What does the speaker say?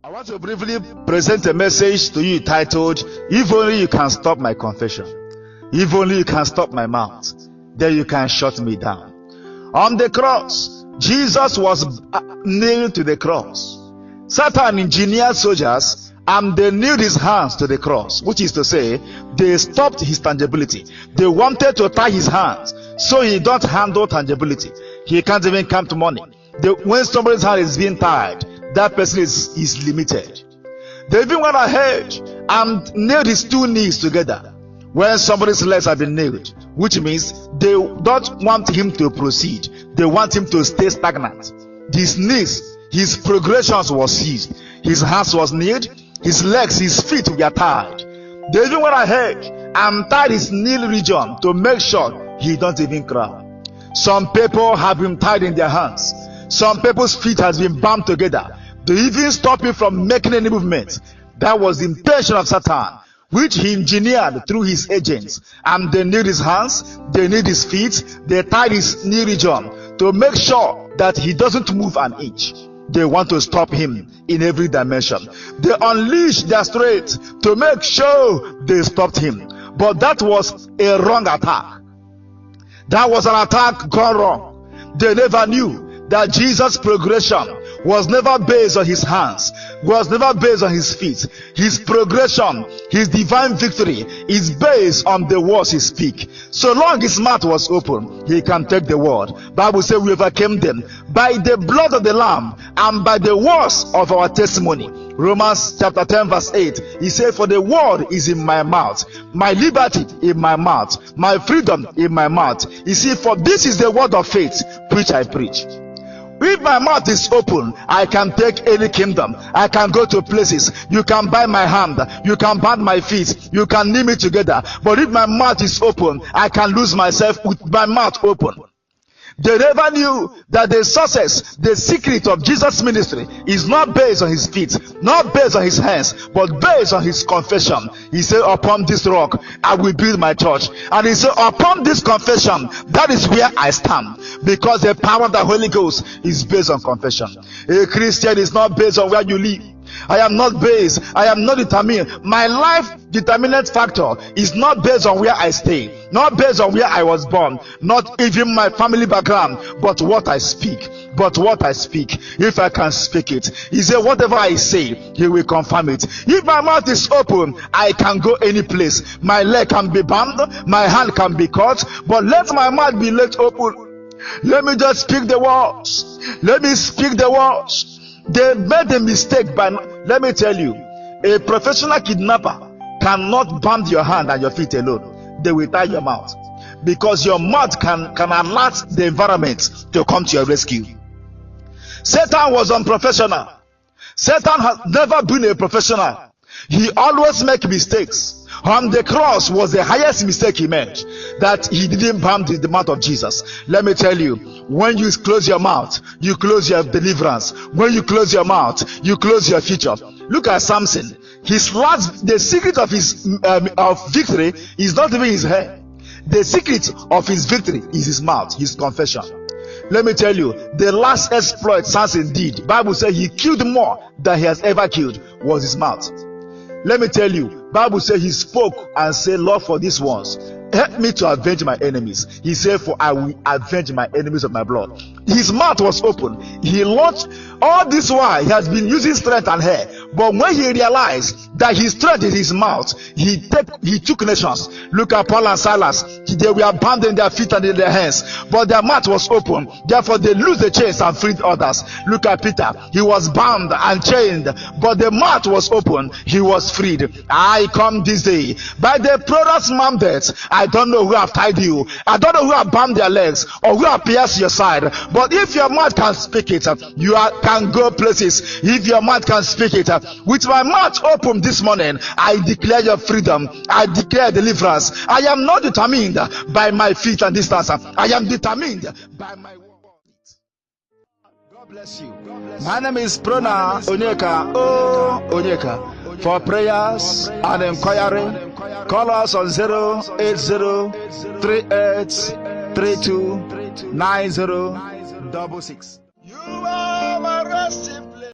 I want to briefly present a message to you titled, "If only you can stop my confession. If only you can stop my mouth, then you can shut me down." On the cross, Jesus was nailed to the cross. Satan engineered soldiers and they nailed his hands to the cross, which is to say, they stopped his tangibility. They wanted to tie his hands so he don't handle tangibility. He can't even count money. When somebody's hand is being tied, that person is limited. They even went ahead and nailed his two knees together when somebody's legs have been nailed, which means they don't want him to proceed. They want him to stay stagnant. His knees, his progressions was seized. His hands was nailed. His legs, his feet were tied. They even went ahead and tied his knee region to make sure he don't even cry. Some people have been tied in their hands. Some people's feet has been bound together. They even stop him from making any movement. That was the intention of Satan, which he engineered through his agents. And they nailed his hands, they nailed his feet, they tied his knee region to make sure that he doesn't move an inch. They want to stop him in every dimension. They unleashed their strength to make sure they stopped him. But that was a wrong attack. That was an attack gone wrong. They never knew that Jesus' progression was never based on his hands, was never based on his feet. His progression, his divine victory is based on the words he speaks. So long his mouth was open, he can take the word. Bible says we overcame them by the blood of the Lamb and by the words of our testimony. Romans chapter 10 verse 8, he said, "For the word is in my mouth, my liberty in my mouth, my freedom in my mouth." You see, for this is the word of faith which I preach. If my mouth is open, I can take any kingdom. I can go to places. You can bind my hand. You can bind my feet. You can knee me together. But if my mouth is open, I can lose myself with my mouth open. They never knew that the success, the secret of Jesus' ministry is not based on his feet, not based on his hands, but based on his confession. He said, "Upon this rock, I will build my church." And he said, "Upon this confession, that is where I stand." Because the power of the Holy Ghost is based on confession. A Christian is not based on where you live. I am not determined. My life determinant factor is not based on where I stay, not based on where I was born, not even my family background, but what I speak. But what I speak, if I can speak it, he said, "Whatever I say, he will confirm it." If my mouth is open, I can go any place. My leg can be bound, my hand can be cut, but let my mouth be let open. Let me just speak the words. Let me speak the words. They made a mistake by, let me tell you, a professional kidnapper cannot bind your hand and your feet alone. They will tie your mouth, because your mouth can alert the environment to come to your rescue. Satan was unprofessional. Satan has never been a professional. He always makes mistakes. On the cross was the highest mistake he made, that he didn't bind the mouth of Jesus. Let me tell you, when you close your mouth, you close your deliverance. When you close your mouth, you close your future. Look at Sampson. The secret of his of victory is not even his hair. The secret of his victory is his mouth, his confession. Let me tell you, the last exploit Samson did, Bible says he killed more than he has ever killed, was his mouth. Let me tell you, Bible says he spoke and said, "Lord, for these ones, help me to avenge my enemies." He said, "For I will avenge my enemies of my blood." His mouth was open. He launched all this while. He has been using strength and hair, but when he realized that his strength is his mouth, he took nations. Look at Paul and Silas. They were bound in their feet and in their hands, but their mouth was open. Therefore they loosed the chains and freed others. Look at Peter. He was bound and chained, but the mouth was open. He was freed. I come this day by the Pruner's mandate. I don't know who have tied you. I don't know who have bound their legs or who have pierced your side. But if your mouth can speak it, you can go places. If your mouth can speak it, with my mouth open this morning, I declare your freedom. I declare deliverance. I am not determined by my feet and distance. I am determined by my words. God bless you. My name is Pruner Onyeka. Onyeka. For prayers and inquiry, call us on 08038329066. You are my resting.